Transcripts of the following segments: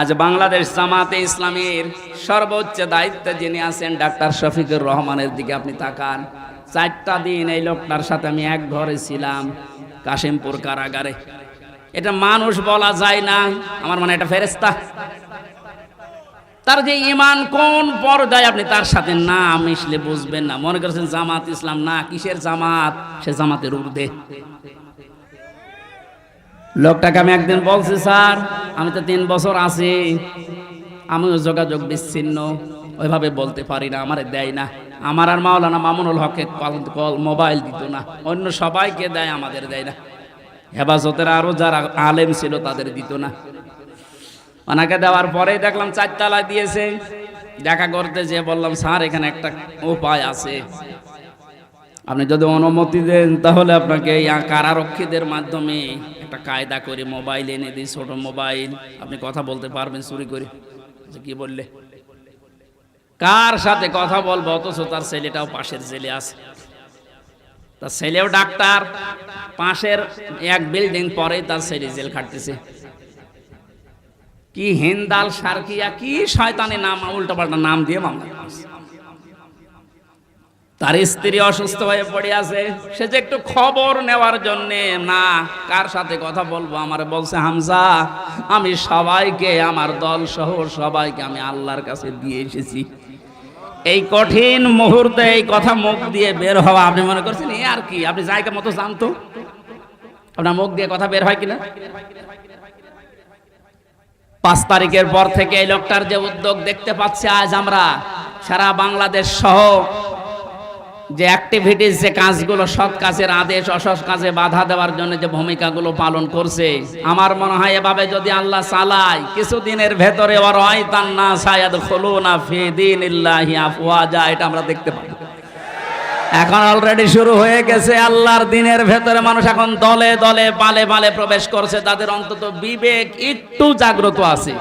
আজ বাংলাদেশ জামাতে ইসলামীর সর্বোচ্চ দায়িত্বে যিনি আছেন ডাক্তার শফিকুর রহমানের দিকে আপনি তাকান। 4টা দিন এই লোকটার সাথে আমি এক ঘরে ছিলাম, কাশিমপুর কারাগারে। এটা মানুষ বলা যায় না, আমার মনে এটা ফেরেশতা। তার যে ঈমান কোন পর্যায়ে আপনি তার সাথে না মিশলে বুঝবেন না। মনে করছেন জামাত ইসলাম, না, কিসের জামাত, সে জামাতের ঊর্ধ্বে। লোকটাকে আমি একদিন বলছি, স্যার আমি তো 3 বছর আছি, আমিও যোগাযোগ বিচ্ছিন্ন, ওইভাবে বলতে পারি না, আমারে দেয় না। আমার আর মাওলানা মামুনুল হককে কল মোবাইল দিত না, অন্য সবাইকে দেয়, আমাদের দেয় না। হেফাজতের আরো যারা আলেম ছিল তাদের দিত না। ওনাকে দেওয়ার পরেই দেখলাম 4 তলায় দিয়েছে। দেখা করতে যেয়ে বললাম, স্যার এখানে একটা উপায় আছে, আপনি যদি অনুমতি দেন তাহলে আপনাকে এই কারারক্ষীদের মাধ্যমে একটা কায়দা করে মোবাইল এনে দিই, ছোট মোবাইল, আপনি কথা বলতে পারবেন চুরি করে। কি বললে? কার সাথে কথা বলবো, অথচ তার ছেলেটাও পাশের জেলে আছে, তার ছেলেও ডাক্তার, পাশের এক বিল্ডিং পরে তার ছেলে জেল খাটতেছে। কি হিন্দাল সার্কিয়া, কি শয়তানি নাম, উল্টোপাল্টা নাম দিয়ে মামলা। তার স্ত্রী অসুস্থ হয়ে পড়ে আছে, সে যে একটু খবর নেওয়ার জন্যে, না কার সাথে কথা বলবো, আমারে বলছে, হামজা আমি সবাইকে, আমার দল সহ সবাইকে আমি আল্লাহর কাছে দিয়ে এসেছি। এই কঠিন মুহূর্তে এই কথা মুখ দিয়ে বের হওয়া, আপনি মনে করছেন এ আর কি? আপনি জায়গা মতো জানতো আপনার মুখ দিয়ে কথা বের হয় কিনা? 5 তারিখের পর থেকে এই লোকটার যে উদ্যোগ দেখতে পাচ্ছি, আজ আমরা সারা বাংলাদেশ সহ যে অ্যাক্টিভিটিস, যে কাজগুলো, সৎ কাজের আদেশ, অসৎ কাজে বাধা দেওয়ার জন্য যে ভূমিকাগুলো পালন করছে, আমার মনে হয় এভাবে যদি আল্লাহ চালায়, কিছুদিনের ভেতরে ওয়ারাইতান্না সায়াদখুলুনা ফি দীনিল্লাহি আফওয়াজা, এটা আমরা দেখতে পাই। এখন অলরেডি শুরু হয়ে গেছে। আল্লাহর দিনের ভেতরে মানুষ এখন দলে দলে পালে পালে প্রবেশ করছে, তাদের অন্তত বিবেক একটু জাগ্রত আছে।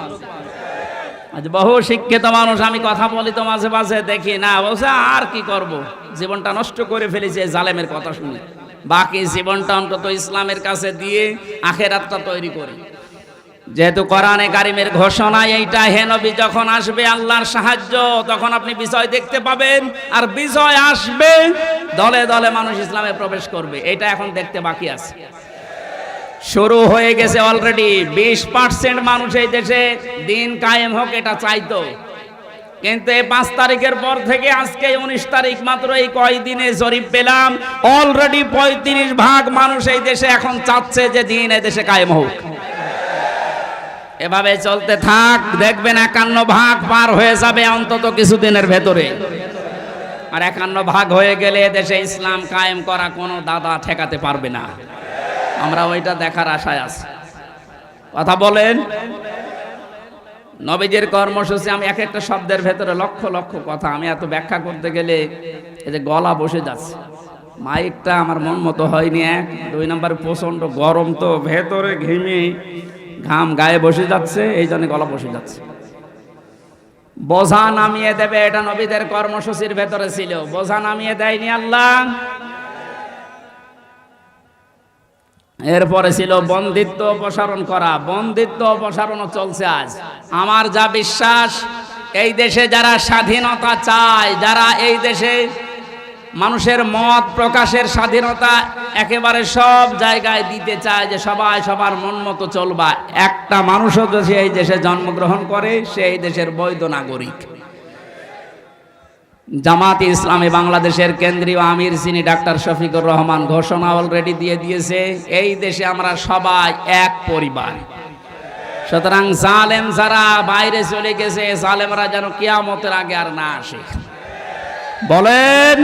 আজ বহু শিক্ষিত মানুষ, আমি কথা বলি তো মাঝে মাঝে, দেখি না, বলছে আর কি করব, জীবনটা নষ্ট করে ফেলেছে জালেমের কথা শুনে, বাকি জীবনটা অন্তত ইসলামের কাছে দিয়ে আখেরাতটা তৈরি করে। যেহেতু কোরআনে কারিমের ঘোষণা এইটা, হে নবী যখন আসবে আল্লাহর সাহায্য, তখন আপনি বিজয় দেখতে পাবেন, আর বিজয় আসবে, দলে দলে মানুষ ইসলামে প্রবেশ করবে। এটা এখন দেখতে বাকি আছে, শুরু হয়ে গেছে অলরেডি। 20% মানুষ এই দেশে দিন কায়েম হোক এটা চাইতো, কিন্তু এই 5 তারিখের পর থেকে আজকে 19 তারিখ, মাত্র এই কয়দিনে জরিপ পেলাম, অলরেডি 35% মানুষ এই দেশে এখন চাচ্ছে যে দিন এই দেশে কায়েম হোক। এভাবে চলতে থাক, দেখবেন 51% পার হয়ে যাবে অন্তত কিছুদিনের ভেতরে। আর 51% হয়ে গেলে দেশে ইসলাম কায়েম করা কোনো দাদা ঠেকাতে পারবে না। আমরা ওইটা দেখার আশায় আছি। কথা বলেন। নবীজির কর্মসূচি, আমি এক একটা শব্দের ভেতরে লক্ষ লক্ষ কথা, আমি এত ব্যাখ্যা করতে গেলে এই যে গলা বসে যাচ্ছে, মাইকটা আমার মন মতো হয়নি। 2 নম্বর প্রচন্ড গরম, তো ভেতরে ঘেমে ঘাম গায়ে বসে যাচ্ছে, এই জন্য গলা বসে যাচ্ছে। বোঝা নামিয়ে দেবে, এটা নবীদের কর্মসূচির ভেতরে ছিল, বোঝা নামিয়ে দেয়নি আল্লাহ। এরপরে ছিল বন্দিত্ব অপসারণ করা, বন্দিত্ব অপসারণও চলছে আজ। আমার যা বিশ্বাস, এই দেশে যারা স্বাধীনতা চায়, যারা এই দেশে মানুষের মত প্রকাশের স্বাধীনতা একেবারে সব জায়গায় দিতে চায়, যে সবাই সবার মন মতো চলবা, একটা মানুষও যদি এই দেশে জন্মগ্রহণ করে, সে এই দেশের বৈধ নাগরিক। জামাতে ইসলামী বাংলাদেশের কেন্দ্রীয় আমির যিনি ডাক্তার শফিকুর রহমান ঘোষণা অলরেডি দিয়ে দিয়েছে, এই দেশে আমরা সবাই এক পরিবার। সুতরাং জালেম যারা বাইরে চলে গেছে, জালেমরা যেন কিয়ামতের আগে আর না আসে। বলেন,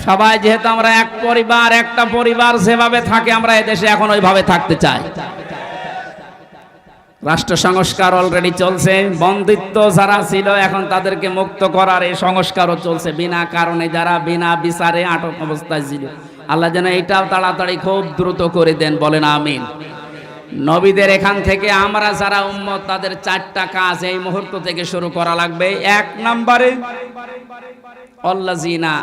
সবাই যেহেতু আমরা এক পরিবার, একটা পরিবার যেভাবে থাকে, আমরা এদেশে এখন ওইভাবে থাকতে চাই। রাষ্ট্র সংস্কার অলরেডি চলছে, বন্দিত্ব যারা ছিল এখন তাদেরকে মুক্ত করার এই সংস্কারও চলছে। বিনা কারণে যারা বিনা বিচারে আটক অবস্থায় ছিল, আল্লাহ যেন এটাও তাড়াতাড়ি খুব দ্রুত করে দেন, বলেন আমিন। নবীদের এখান থেকে আমরা যারা উম্মত, তাদের 4টা কাজ এই মুহূর্ত থেকে শুরু করা লাগবে। 1 নম্বরে আল্লাযিনা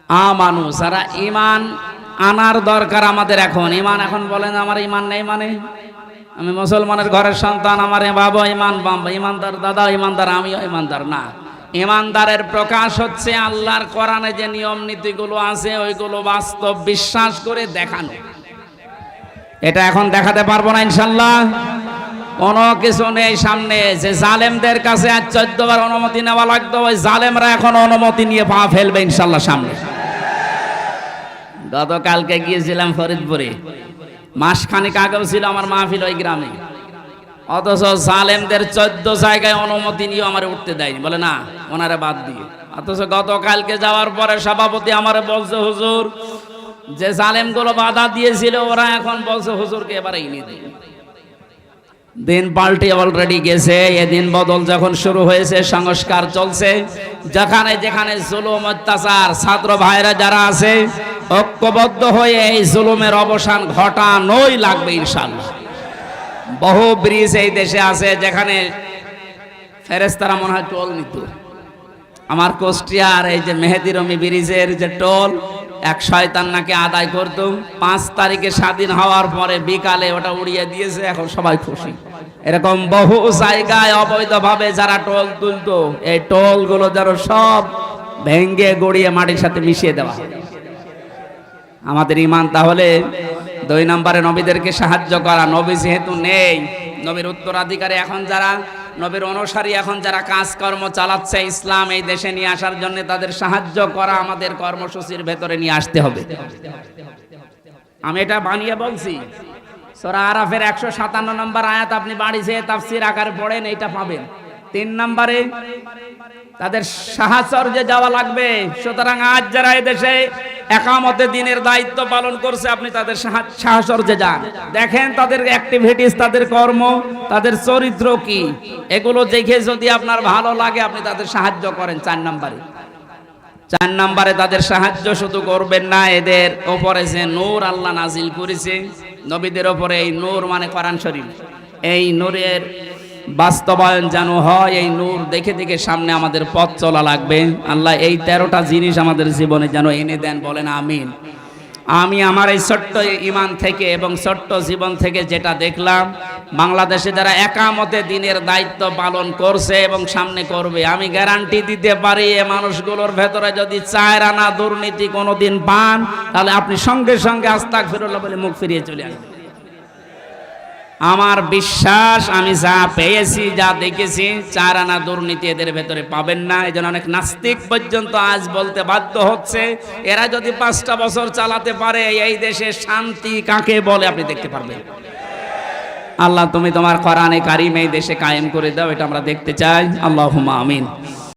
আমানু, যারা ঈমান আনার দরকার আমাদের। এখন ঈমান, এখন বলেন আমার ঈমান নেই মানে আমি মুসলমানের ঘরের সন্তান, আমার বাবা ইমানদার, দাদা ইমানদার, আমিও ইমানদার না। ইমানদারের প্রকাশ হচ্ছে আল্লাহর কোরআনে যে নিয়ম নীতিগুলো আছে ওইগুলো বাস্তব বিশ্বাস করে দেখানো। এটা এখন দেখাতে পারবো না ইনশাল্লাহ। কোনো কিছু নেই সামনে, যে জালেমদের কাছে আজ 14 বার অনুমতি নেওয়া লাগতো, ওই জালেমরা এখন অনুমতি নিয়ে পা ফেলবে ইনশাল্লাহ সামনে। গতকালকে গিয়েছিলাম ফরিদপুরে, মাসখানেক আগেও ছিল আমার মাহফিল ওই গ্রামে, অথচ জালেমদের 14 জায়গায় অনুমতি নিয়ে আমার উঠতে দেয়নি, বলে না ওনারা বাদ দিয়ে। অথচ গতকালকে যাওয়ার পরে সভাপতি আমারে বলছে, হুজুর যে জালেমগুলো বাধা দিয়েছিল ওরা এখন বলছে হুজুরকে এবারে এনে দিন। দিন পাল্টে অলরেডি গেছে, এদিন বদল যখন শুরু হয়েছে, সংস্কার চলছে। যেখানে যেখানে জুলুম অত্যাচার, ছাত্র ভাইরা যারা আছে ঐক্যবদ্ধ হয়ে এই জুলুমের অবসান ঘটানোই লাগবে ইনশাআল্লাহ। বহু ব্রিজ এই দেশে আছে যেখানে ফেরেশতারা মনে হয় টোল নিত। আমার কুষ্টিয়ার এই যে মেহেদি রমি ব্রিজের যে টোল, এক শয়তান নাকি আদায় করতো, 5 তারিখে স্বাধীন হওয়ার পরে বিকালে ওটা উড়িয়ে দিয়েছে, এখন সবাই খুশি। এরকম বহু জায়গায় অবৈধভাবে যারা টোল তুলতো, এই টোল গুলো যারা সব ভেঙ্গে গড়িয়ে মাটির সাথে মিশিয়ে দেওয়া। আমাদের ইমান তাহলে 2 নম্বরে নবীদেরকে সাহায্য করা। নবী যেহেতু নেই, নবীর উত্তরাধিকারী এখন যারা, নবীর অনুসারী এখন যারা কাজকর্ম চালাচ্ছে ইসলাম এই দেশে নিয়ে আসার জন্য, তাদের সাহায্য করা আমাদের কর্মসূচির ভেতরে নিয়ে আসতে হবে। আমি এটা বানিয়ে বলছি, সূরা আরাফের 157 নম্বর আয়াত আপনি বাড়ি যেয়ে তাফসীর আকারে পড়েন, এইটা পাবেন। 3 নম্বরে তাদের সাহাচর্যে যাওয়া লাগবে। সুতরাং আজ যারা এই দেশে একামতে দিনের দায়িত্ব পালন করছে, আপনি তাদের সাহাচর্যে যান, দেখেন তাদের অ্যাক্টিভিটিস, তাদের কর্ম, তাদের চরিত্র কি, এগুলো দেখে যদি আপনার ভালো লাগে আপনি তাদের সাহায্য করেন। 4 নম্বরে তাদের সাহায্য শুধু করবেন না, এদের ওপরে যে নূর আল্লাহ নাজিল করেছে নবীদের ওপরে, এই নূর মানে কোরআন শরীফ, এই নূরের বাস্তবায়ন যেন হয়। এই নূর দেখে দেখে সামনে আমাদের পথ চলা লাগবে। আল্লাহ এই 13টা জিনিস আমাদের জীবনে যেন এনে দেন, বলেন আমিন। আমি আমার এই ছোট্ট ইমান থেকে এবং ছোট্ট জীবন থেকে যেটা দেখলাম, বাংলাদেশে যারা একামতে দিনের দায়িত্ব পালন করছে এবং সামনে করবে, আমি গ্যারান্টি দিতে পারি এ মানুষগুলোর ভেতরে যদি 4 আনা দুর্নীতি কোনোদিন পান, তাহলে আপনি সঙ্গে সঙ্গে আস্তাগফিরুল্লাহ বলে মুখ ফিরিয়ে চলে আসবেন। আমার বিশ্বাস, আমি যা পেয়েছি, যা দেখেছি, 4 আনা দুর্নীতি এদের ভেতরে পাবেন না। এই জন্য অনেক নাস্তিক পর্যন্ত আজ বলতে বাধ্য হচ্ছে, এরা যদি 5টা বছর চালাতে পারে এই দেশে শান্তি কাকে বলে আপনি দেখতে পারবেন। আল্লাহ তুমি তোমার কোরআনে কারিম এই দেশে কায়েম করে দাও, এটা আমরা দেখতে চাই। আল্লাহুম্মা আমিন।